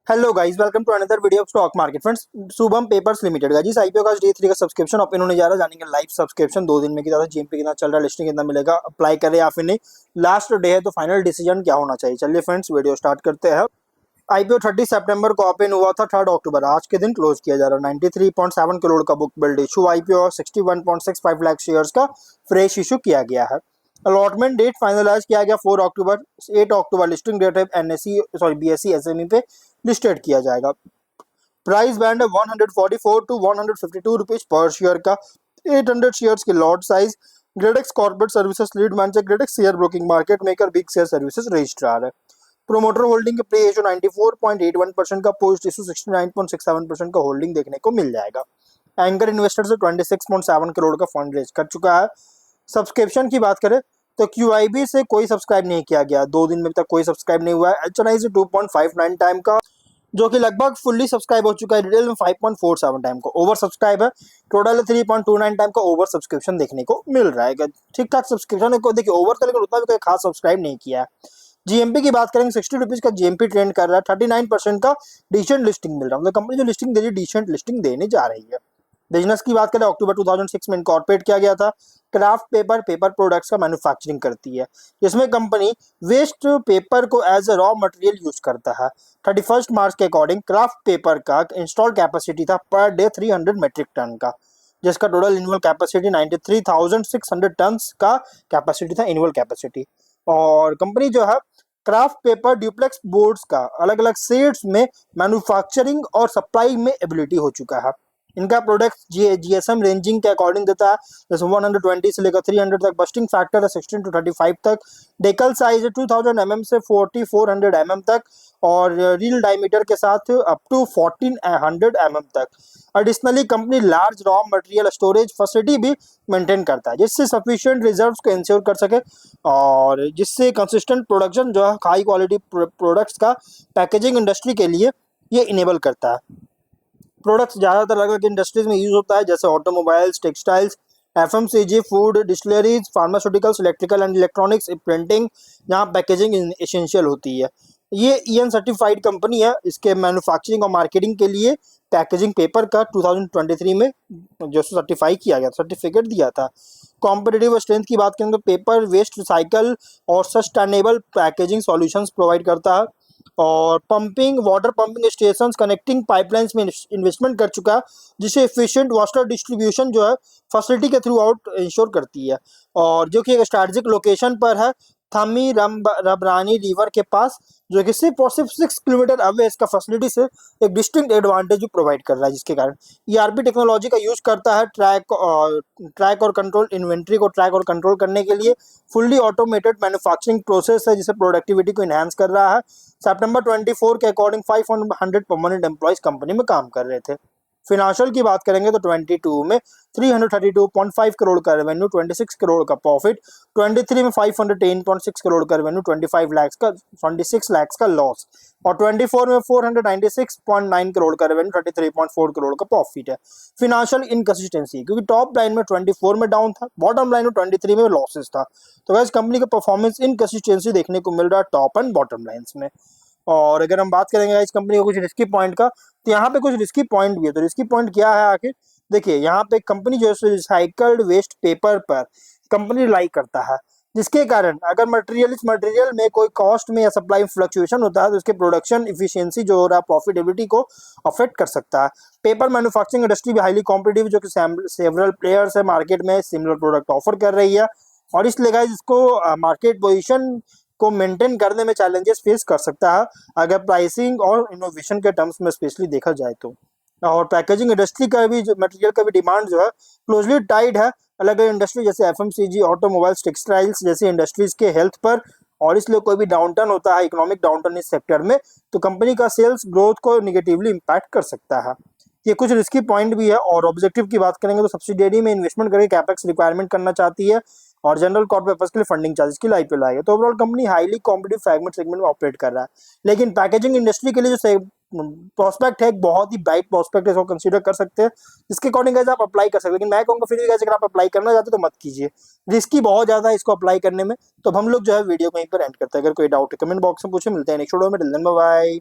Hello guys, welcome to another video of stock market friends. Shubham papers limited का जिस IPO का day 3 का subscription open होने जा रहा है, जानेंगे लाइव सब्सक्रिप्शन 2 दिन में कितना जीएमपी कितना चल रहा है, लिस्टिंग कितना मिलेगा, अप्लाई करें या फिर नहीं, लास्ट डे है तो फाइनल डिसीजन क्या होना चाहिए। चलिए फ्रेंड्स, वीडियो स्टार्ट करते हैं। आईपीओ 30 सितंबर को ओपन हुआ था, 3 अक्टूबर आज के दिन क्लोज किया जा रहा है। 93.7 करोड़ का book build issue IPO 61.65 lakh shares का फ्रेश इशू किया गया है। अलॉटमेंट डेट फाइनलाइज किया गया 4 अक्टूबर। 8 अक्टूबर लिस्टिंग डेट है, एनएससी सॉरी बीएससी एसएमई पे लिस्टेड किया जाएगा। प्राइस बैंड है 144 टू 152 रुपीज पर शेयर का। 800 शेयर्स की lot size. Gradex corporate services lead manager, Gradex share broking market maker, big share services registrar है। प्रोमोटर होल्डिंग के pre issue 94.81% का, post issue 69.67% का होल्डिंग देखने को मिल जाएगा। एंकर इन्वेस्टर से 26.7 करोड़ का फंड रेज कर चुका है। सब्सक्रिप्शन की बात करें तो क्यूआईबी से कोई सब्सक्राइब नहीं किया गया, 2 दिन में तक कोई सब्सक्राइब नहीं हुआ है। एचएनआई से 2.59 टाइम का, जो कि लगभग फुल्ली सब्सक्राइब हो चुका है। रिटेल में 5.47 टाइम का ओवर सब्सक्राइब है। टोटल 3.29 टाइम का ओवर सब्सक्रिप्शन देखने को मिल रहा है। ठीक ठाक सब्सक्रिप्शन है, देखिए ओवर तो, लेकिन उतना भी कोई खास सब्सक्राइब नहीं किया है। जीएमपी की बात करेंगे, 60 रुपीज का जीएमपी ट्रेंड कर रहा है। 39% का डिसेंट लिस्टिंग मिल रहा है, मतलब कंपनी जो लिस्टिंग दे रही है डिसेंट लिस्टिंग देने जा रही है। बिजनेस की बात करें, अक्टूबर 2006 में इनकॉर्पोरेट किया गया था। क्राफ्ट पेपर प्रोडक्ट्स का मैन्युफैक्चरिंग करती है, जिसमें कंपनी वेस्ट पेपर को as a raw material use करता है। 31 मार्च के अकॉर्डिंग क्राफ्ट पेपर का इंस्टॉल कैपेसिटी था पर डे 300 मेट्रिक टन का, जिसका टोटल इनवल कैपेसिटी 93,600 टन का कैपेसिटी था, इनवल कैपेसिटी। और कंपनी जो है क्राफ्ट पेपर ड्यूप्लेक्स बोर्ड्स का अलग अलग शेड्स में मैन्युफैक्चरिंग और सप्लाई में एबिलिटी हो चुका है। इनका प्रोडक्ट जीएसएम रेंजिंग के अकॉर्डिंग देता है, जैसे 120 से लेकर 300 तक। बस्टिंग फैक्टर है 16 टू 35 तक। डेकल साइज है 2000 mm से 4400 mm तक, और रील डायमीटर के साथ अप टू 1400 mm तक। Additionally company large raw material storage facility भी मेंटेन करता है, जिससे सफिशिएंट रिजर्व्स को इंश्योर कर सके, और जिससे कंसिस्टेंट प्रोडक्शन जो है हाई क्वालिटी प्रोडक्ट्स का पैकेजिंग इंडस्ट्री के लिए ये इनेबल करता है। प्रोडक्ट्स ज़्यादातर अलग अलग इंडस्ट्रीज में यूज होता है, जैसे automobiles, textiles, FMCG, food, distilleries, pharmaceuticals, electrical and electronics, printing, जहाँ पैकेजिंग एसेंशियल होती है। ये ईएन सर्टिफाइड कंपनी है। इसके मैन्युफैक्चरिंग और मार्केटिंग के लिए पैकेजिंग पेपर का 2023 में जो सर्टिफाई किया गया, सर्टिफिकेट दिया था। कॉम्पिटिटिव स्ट्रेंथ की बात करें तो पेपर वेस्ट रिसाइकल और सस्टेनेबल पैकेजिंग सॉल्यूशंस प्रोवाइड करता है। और pumping, water pumping station, connecting pipelines में इन्वेस्टमेंट कर चुका है, जिससे एफिशिएंट वाटर डिस्ट्रीब्यूशन जो है फैसिलिटी के थ्रू आउट इंश्योर करती है। और जो कि एक स्ट्रैटेजिक लोकेशन पर है, थमी रबरानी रिवर के पास, जो कि सिर्फ और सिर्फ 6 किलोमीटर अवे इसका फैसिलिटी से एक डिस्टिंक्ट एडवांटेज भी प्रोवाइड कर रहा है, जिसके कारण ईआरपी टेक्नोलॉजी का यूज करता है ट्रैक और कंट्रोल, इन्वेंट्री को ट्रैक और कंट्रोल करने के लिए। फुल्ली ऑटोमेटेड मैन्युफैक्चरिंग प्रोसेस है, जिससे प्रोडक्टिविटी को इनहांस कर रहा है। सितंबर 24 के अकॉर्डिंग 500 परमानेंट एम्प्लॉयज कंपनी में काम कर रहे थे। फिनेंशियल की बात करेंगे तो 22 में 332.5 करोड़ का रेवेन्यू, 26 करोड़ का प्रॉफिट। 23 में 510.6 करोड़ का रेवेन्यू, 26 लाख का लॉस। और 24 में 496.9 करोड़ का रेवेन्यू, 33.4 करोड़ का प्रॉफिट है। फिनेंशियल इनकंसिस्टेंसी, क्योंकि टॉप लाइन में 24 में डाउन था, बॉटम लाइन में 23 में लॉसेस था। तो वैसे कंपनी का परफॉर्मेंस इनकंसिस्टेंसी देखने को मिल रहा है टॉप एंड बॉटम लाइन्स में। और अगर हम बात करेंगे इस कंपनी का कुछ रिस्की पॉइंट का, तो यहाँ पे कुछ रिस्की पॉइंट भी है। तो रिस्की पॉइंट क्या है आखिर, देखिए यहाँ पे कंपनी जो है रिसाइकल्ड वेस्ट पेपर पर कंपनी रिलाई करता है, जिसके कारण अगर मटेरियल में कोई कॉस्ट में या सप्लाई फ्लक्चुएशन होता है, तो उसके प्रोडक्शन इफिशियंसी जो हो रहा है, प्रॉफिटेबिलिटी को अफेक्ट कर सकता है। पेपर मैन्युफैक्चरिंग इंडस्ट्री भी हाईली कॉम्पिटिटिव, जो कि सेवरल प्लेयर्स है मार्केट में सिमिलर प्रोडक्ट ऑफर कर रही है, और इसलिए गाइस इसको मार्केट पोजीशन को मेंटेन करने में चैलेंजेस फेस कर सकता है, अगर प्राइसिंग और इनोवेशन के टर्म्स में स्पेशली देखा जाए तो। और पैकेजिंग इंडस्ट्री का भी जो मटेरियल का भी डिमांड जो है क्लोजली टाइड है अलग अलग इंडस्ट्री, जैसे एफएमसीजी, ऑटोमोबाइल्स, टेक्सटाइल्स जैसी इंडस्ट्रीज के हेल्थ पर। और इसलिए कोई भी डाउनटर्न होता है, इकोनॉमिक डाउनटर्न इस सेक्टर में, तो कंपनी का सेल्स ग्रोथ को निगेटिवली इम्पैक्ट कर सकता है। ये कुछ रिस्की पॉइंट भी है। और ऑब्जेक्टिव की बात करेंगे तो सब्सिडियरी में इन्वेस्टमेंट करके कैपेक्स रिक्वायरमेंट करना चाहती है, और जनरल कॉर्पोरेट पर्पस के लिए फंडिंग चार्जेस की आईपीओ लाएगा। तो overall company highly competitive fragment segment में ऑपरेट कर रहा है, लेकिन पैकेजिंग इंडस्ट्री के लिए जो प्रोस्पेक्ट है, एक बहुत ही ब्राइट प्रोस्पेक्ट है, इसको कंसीडर कर सकते हैं, जिसके अकॉर्डिंग गाइस आप अप्लाई कर सकते हैं। लेकिन मैं कहूँगा फिर भी गाइस, अगर आप अप्लाई करना चाहते हो तो मत कीजिए, रिस्की बहुत ज्यादा है इसको अप्लाई करने में। तो हम लोग जो है वीडियो को यहीं पर एंड करते हैं। अगर कोई डाउट है कमेंट बॉक्स में पूछे। मिलते हैं नेक्स्ट वीडियो में, टिल देन बाय बाय।